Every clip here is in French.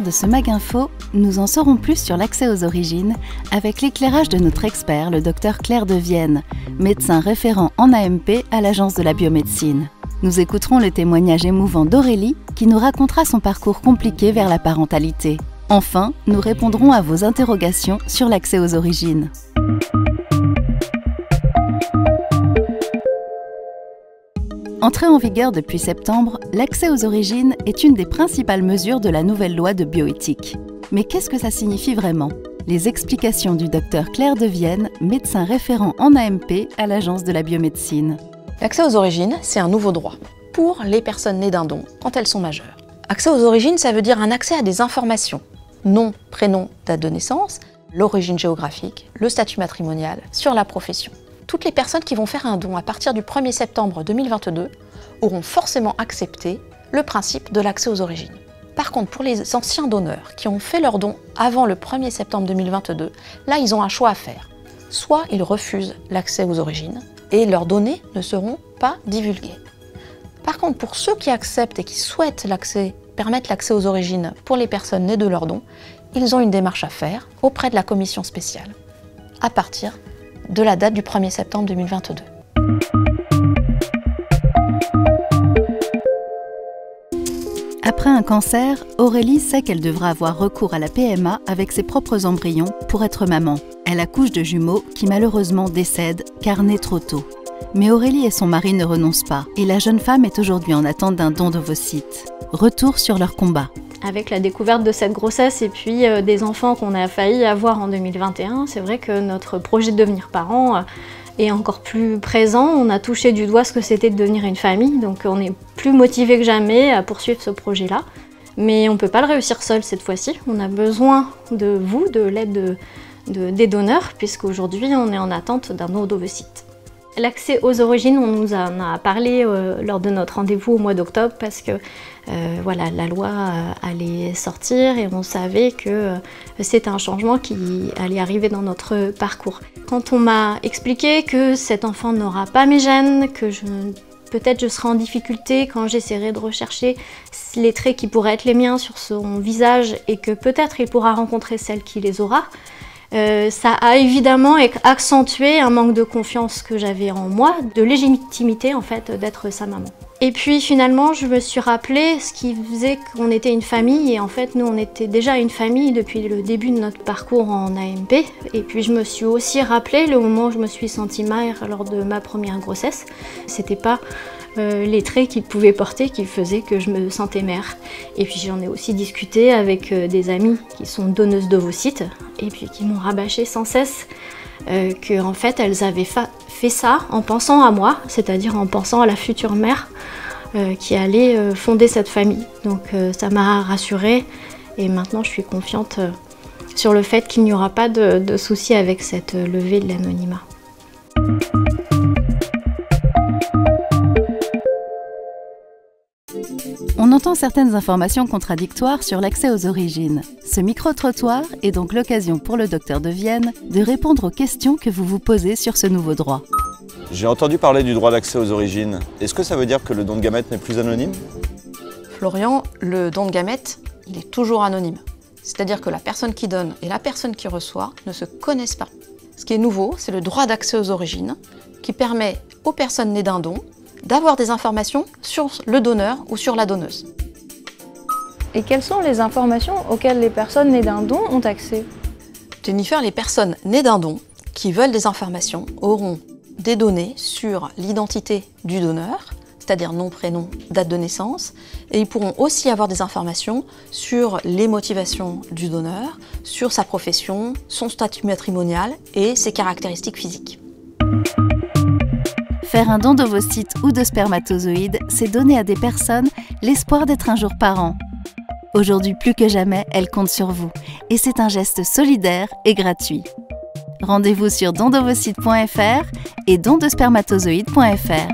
de ce Mag Info, nous en saurons plus sur l'accès aux origines avec l'éclairage de notre expert, le docteur Claire Devienne, médecin référent en AMP à l'Agence de la biomédecine. Nous écouterons le témoignage émouvant d'Aurélie qui nous racontera son parcours compliqué vers la parentalité. Enfin, nous répondrons à vos interrogations sur l'accès aux origines. Entrée en vigueur depuis septembre, l'accès aux origines est une des principales mesures de la nouvelle loi de bioéthique. Mais qu'est-ce que ça signifie vraiment? Les explications du docteur Claire Devienne, médecin référent en AMP à l'Agence de la biomédecine. L'accès aux origines, c'est un nouveau droit pour les personnes nées d'un don quand elles sont majeures. Accès aux origines, ça veut dire un accès à des informations. Nom, prénom, date de naissance, l'origine géographique, le statut matrimonial, sur la profession. Toutes les personnes qui vont faire un don à partir du 1er septembre 2022 auront forcément accepté le principe de l'accès aux origines. Par contre, pour les anciens donneurs qui ont fait leur don avant le 1er septembre 2022, là, ils ont un choix à faire. Soit ils refusent l'accès aux origines et leurs données ne seront pas divulguées. Par contre, pour ceux qui acceptent et qui souhaitent permettre l'accès aux origines pour les personnes nées de leur don, ils ont une démarche à faire auprès de la commission spéciale à partir de la date du 1er septembre 2022. Après un cancer, Aurélie sait qu'elle devra avoir recours à la PMA avec ses propres embryons pour être maman. Elle accouche de jumeaux qui malheureusement décèdent car nés trop tôt. Mais Aurélie et son mari ne renoncent pas et la jeune femme est aujourd'hui en attente d'un don d'ovocytes. Retour sur leur combat. Avec la découverte de cette grossesse et puis des enfants qu'on a failli avoir en 2021, c'est vrai que notre projet de devenir parent est encore plus présent. On a touché du doigt ce que c'était de devenir une famille, donc on est plus motivé que jamais à poursuivre ce projet-là. Mais on ne peut pas le réussir seul cette fois-ci. On a besoin de vous, de l'aide des donneurs, puisqu'aujourd'hui on est en attente d'un don d'ovocytes. L'accès aux origines, on nous en a parlé lors de notre rendez-vous au mois d'octobre parce que voilà, la loi allait sortir et on savait que c'était un changement qui allait arriver dans notre parcours. Quand on m'a expliqué que cet enfant n'aura pas mes gènes, que peut-être je serai en difficulté quand j'essaierai de rechercher les traits qui pourraient être les miens sur son visage et que peut-être il pourra rencontrer celle qui les aura, ça a évidemment accentué un manque de confiance que j'avais en moi, de légitimité en fait d'être sa maman. Et puis finalement je me suis rappelé ce qui faisait qu'on était une famille et en fait nous on était déjà une famille depuis le début de notre parcours en AMP. Et puis je me suis aussi rappelé le moment où je me suis sentie mère lors de ma première grossesse. C'était pas les traits qu'il pouvait porter qui faisaient que je me sentais mère. Et puis j'en ai aussi discuté avec des amies qui sont donneuses d'ovocytes et puis qui m'ont rabâché sans cesse que en fait elles avaient fait ça en pensant à moi, c'est-à-dire en pensant à la future mère qui allait fonder cette famille. Donc ça m'a rassurée et maintenant je suis confiante sur le fait qu'il n'y aura pas de souci avec cette levée de l'anonymat. On entend certaines informations contradictoires sur l'accès aux origines. Ce micro-trottoir est donc l'occasion pour le docteur Devienne de répondre aux questions que vous vous posez sur ce nouveau droit. J'ai entendu parler du droit d'accès aux origines. Est-ce que ça veut dire que le don de gamètes n'est plus anonyme? Florian, le don de gamètes, il est toujours anonyme. C'est-à-dire que la personne qui donne et la personne qui reçoit ne se connaissent pas. Ce qui est nouveau, c'est le droit d'accès aux origines qui permet aux personnes nées d'un don d'avoir des informations sur le donneur ou sur la donneuse. Et quelles sont les informations auxquelles les personnes nées d'un don ont accès? Jennifer, les personnes nées d'un don qui veulent des informations auront des données sur l'identité du donneur, c'est-à-dire nom, prénom, date de naissance, et ils pourront aussi avoir des informations sur les motivations du donneur, sur sa profession, son statut matrimonial et ses caractéristiques physiques. Faire un don d'ovocytes ou de spermatozoïdes, c'est donner à des personnes l'espoir d'être un jour parent. Aujourd'hui plus que jamais, elles comptent sur vous. Et c'est un geste solidaire et gratuit. Rendez-vous sur dondovocytes.fr et dondespermatozoïdes.fr.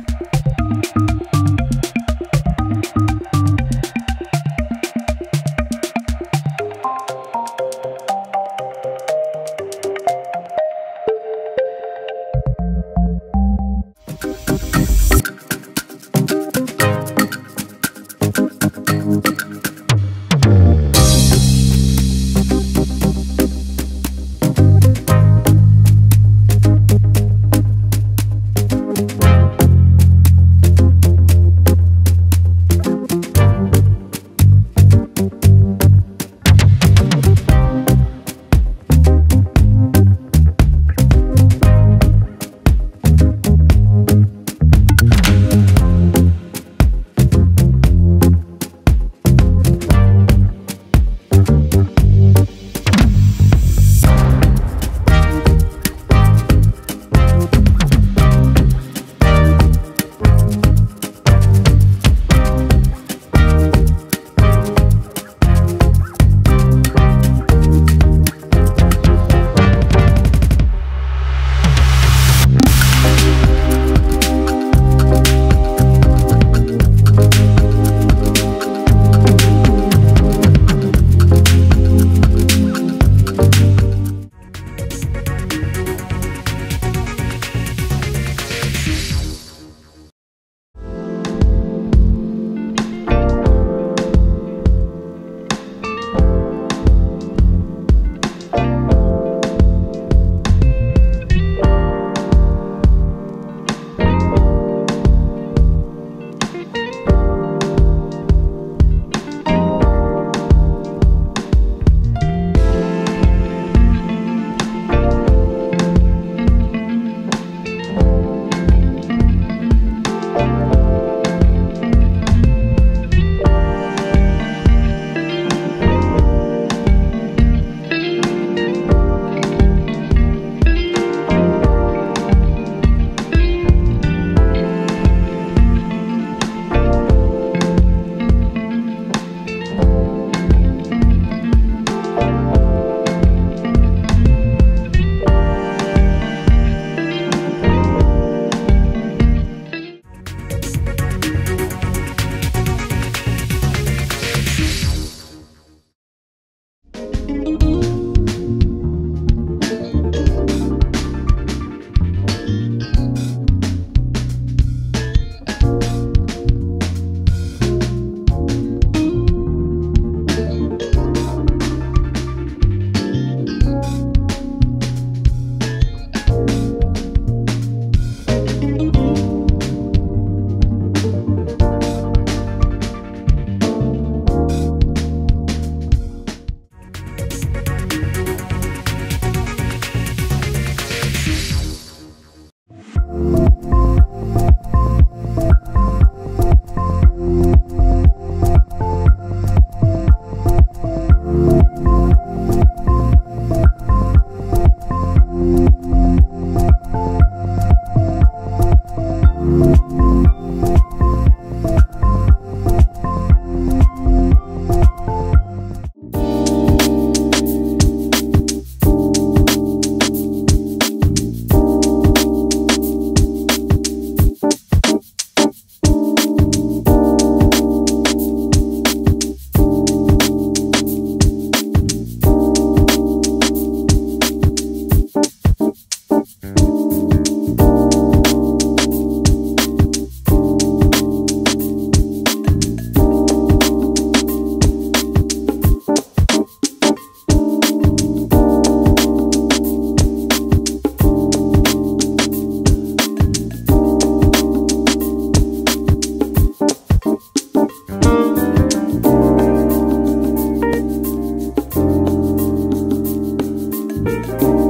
Merci.